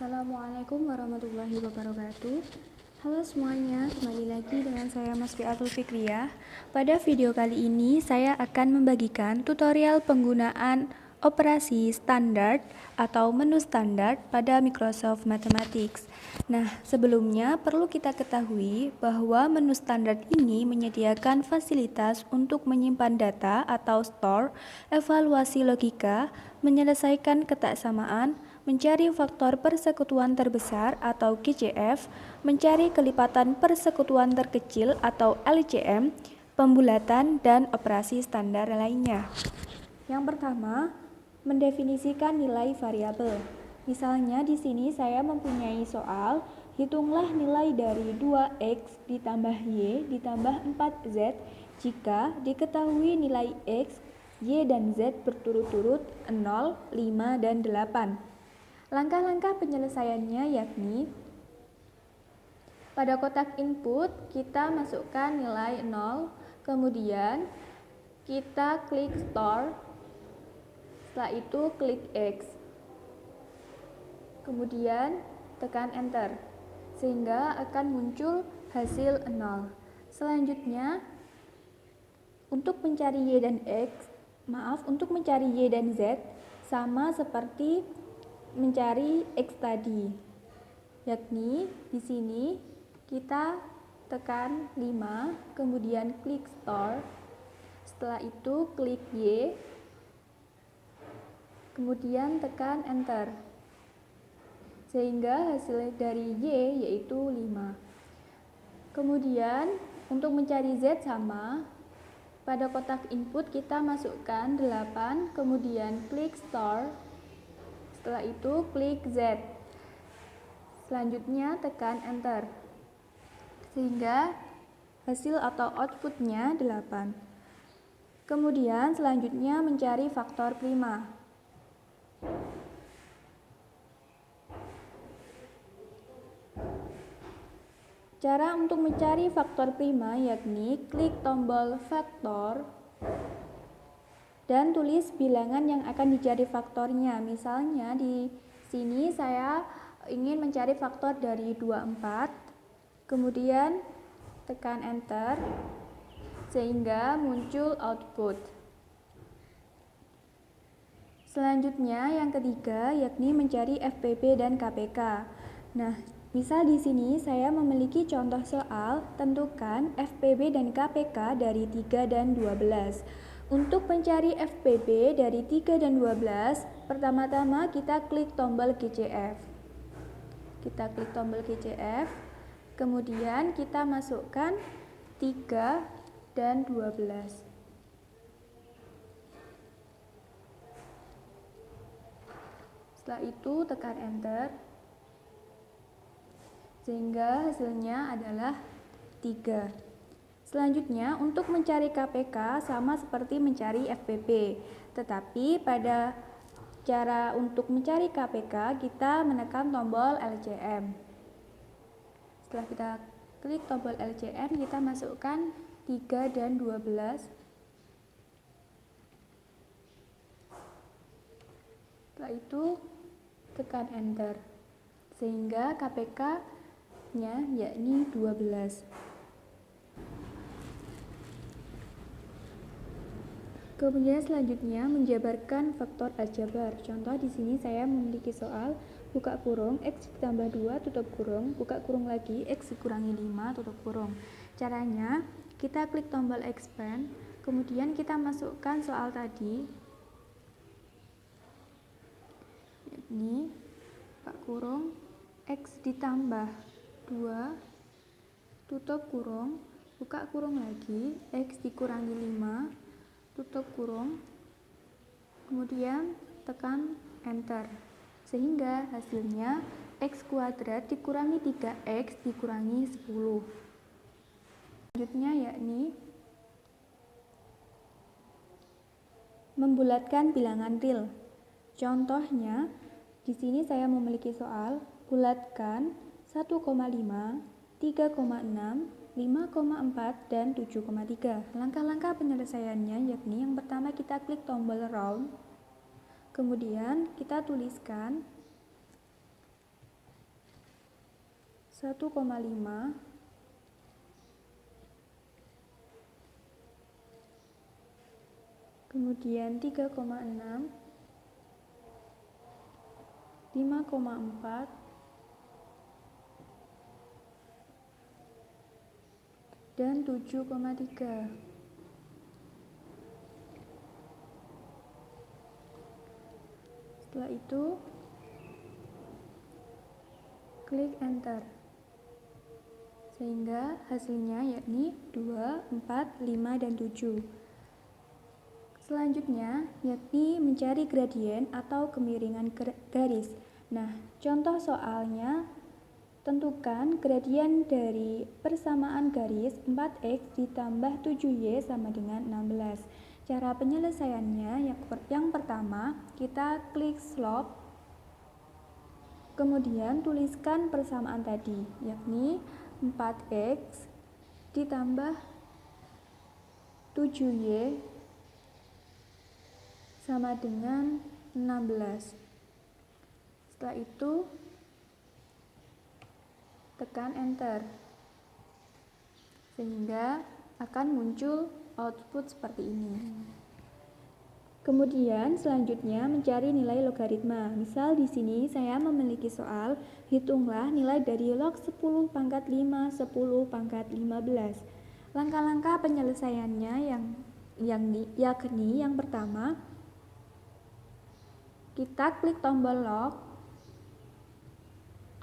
Assalamualaikum warahmatullahi wabarakatuh. Halo semuanya, kembali lagi dengan saya Mas Fiatul Fikriyah. Pada video kali ini saya akan membagikan tutorial penggunaan operasi standar atau menu standar pada Microsoft Mathematics. Nah, sebelumnya perlu kita ketahui bahwa menu standar ini menyediakan fasilitas untuk menyimpan data atau store, evaluasi logika, menyelesaikan ketaksamaan, mencari faktor persekutuan terbesar atau KCF, mencari kelipatan persekutuan terkecil atau LCM, pembulatan, dan operasi standar lainnya. Yang pertama, mendefinisikan nilai variabel. Misalnya di sini saya mempunyai soal, hitunglah nilai dari 2x ditambah y ditambah 4z jika diketahui nilai x, y, dan z berturut-turut 0, 5, dan 8. Langkah-langkah penyelesaiannya yakni pada kotak input kita masukkan nilai 0, kemudian kita klik store, setelah itu klik X, kemudian tekan enter sehingga akan muncul hasil 0. Selanjutnya untuk mencari Y dan Z sama seperti mencari X tadi, yakni di sini kita tekan 5, kemudian klik store, setelah itu klik Y, kemudian tekan enter sehingga hasil dari Y yaitu 5. Kemudian untuk mencari Z sama, pada kotak input kita masukkan 8, kemudian klik store, setelah itu klik Z, selanjutnya tekan enter sehingga hasil atau outputnya 8. Kemudian selanjutnya mencari faktor prima. Cara untuk mencari faktor prima yakni klik tombol faktor dan tulis bilangan yang akan dicari faktornya. Misalnya di sini saya ingin mencari faktor dari 24, kemudian tekan enter sehingga muncul output. Selanjutnya yang ketiga yakni mencari FPB dan KPK. Nah, misal di sini saya memiliki contoh soal, tentukan FPB dan KPK dari 3 dan 12. Untuk mencari FPB dari 3 dan 12, pertama-tama kita klik tombol KCF. Kita klik tombol KCF, kemudian kita masukkan 3 dan 12. Setelah itu tekan enter sehingga hasilnya adalah 3. Selanjutnya untuk mencari KPK sama seperti mencari FPB, tetapi pada cara untuk mencari KPK kita menekan tombol LCM. Setelah kita klik tombol LCM, kita masukkan 3 dan 12. Setelah itu tekan enter sehingga KPK-nya yakni 12. Kemudian selanjutnya menjabarkan faktor aljabar. Contoh di sini saya memiliki soal buka kurung x ditambah 2 tutup kurung, buka kurung lagi x dikurangi 5 tutup kurung. Caranya kita klik tombol expand, kemudian kita masukkan soal tadi, yakni buka kurung x ditambah 2 tutup kurung, buka kurung lagi x dikurangi 5 tutup kurung, kemudian tekan enter sehingga hasilnya x kuadrat dikurangi 3x dikurangi 10. Selanjutnya yakni membulatkan bilangan real. Contohnya di sini saya memiliki soal bulatkan 1,5, 3,6, 5,4 dan 7,3. Langkah-langkah penyelesaiannya yakni yang pertama kita klik tombol round, kemudian kita tuliskan 1,5, kemudian 3,6, 5,4, dan 7,3. Setelah itu klik enter, sehingga hasilnya yakni 2, 4, 5, dan 7. Selanjutnya yakni mencari gradien atau kemiringan garis. Nah, contoh soalnya, tentukan gradien dari persamaan garis 4x ditambah 7y sama dengan 16. Cara penyelesaiannya yang pertama, kita klik slope, kemudian tuliskan persamaan tadi, yakni 4x ditambah 7y sama dengan 16. Setelah itu tekan enter, sehingga akan muncul output seperti ini. Kemudian selanjutnya mencari nilai logaritma. Misal di sini saya memiliki soal, hitunglah nilai dari log 10 pangkat 5, 10 pangkat 15. Langkah-langkah penyelesaiannya yakni yang pertama, kita klik tombol log,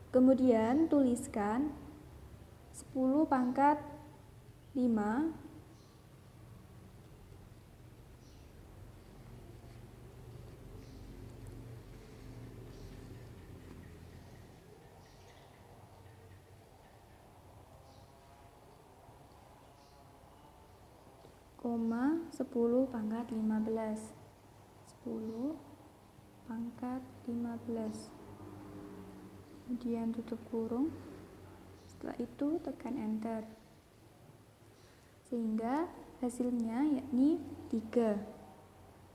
kemudian tuliskan 10 pangkat 5 10 pangkat 15, 10 pangkat 15, kemudian tutup kurung. Setelah itu tekan enter, sehingga hasilnya yakni 3.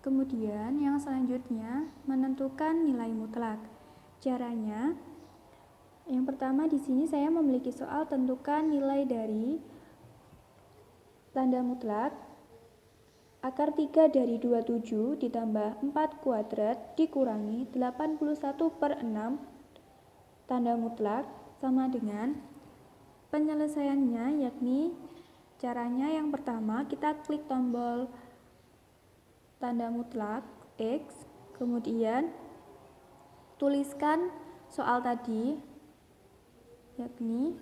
Kemudian yang selanjutnya menentukan nilai mutlak. Caranya, yang pertama di sini saya memiliki soal tentukan nilai dari tanda mutlak akar 3 dari 27 ditambah 4 kuadrat dikurangi 81/6 tanda mutlak sama dengan penyelesaiannya, yakni caranya yang pertama kita klik tombol tanda mutlak X, kemudian tuliskan soal tadi, yakni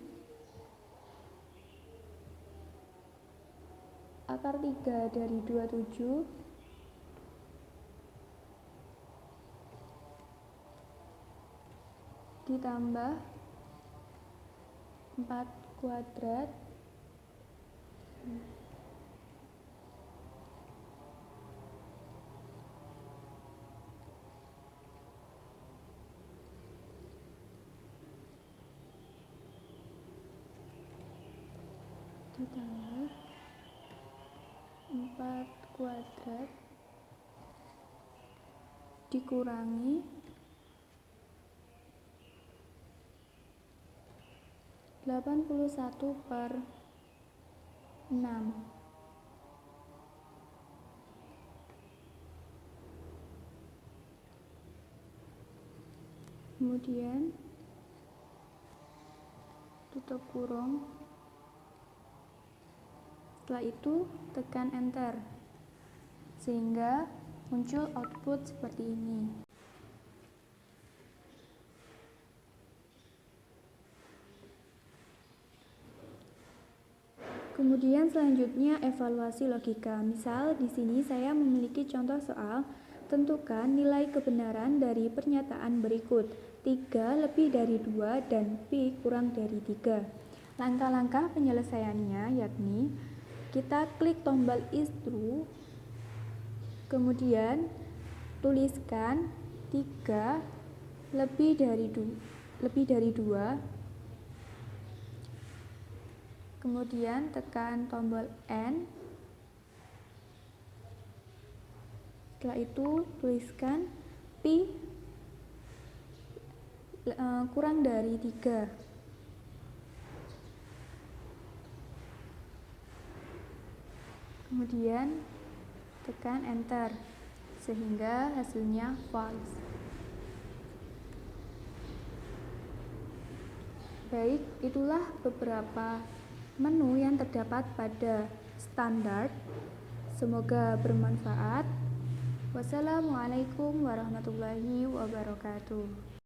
akar 3 dari 27 ditambah 4 kuadrat ditambah 4 kuadrat dikurangi 81/6. Kemudian tutup kurung. Setelah itu tekan enter, sehingga muncul output seperti ini. Kemudian selanjutnya evaluasi logika. Misal di sini saya memiliki contoh soal, tentukan nilai kebenaran dari pernyataan berikut: 3 lebih dari 2 dan Pi kurang dari 3. Langkah-langkah penyelesaiannya yakni kita klik tombol is true, kemudian tuliskan 3 lebih dari 2, kemudian tekan tombol N. Setelah itu tuliskan Pi kurang dari 3. kemudian tekan enter sehingga hasilnya false. Baik, itulah beberapa menu yang terdapat pada standar. Semoga bermanfaat. Wassalamualaikum warahmatullahi wabarakatuh.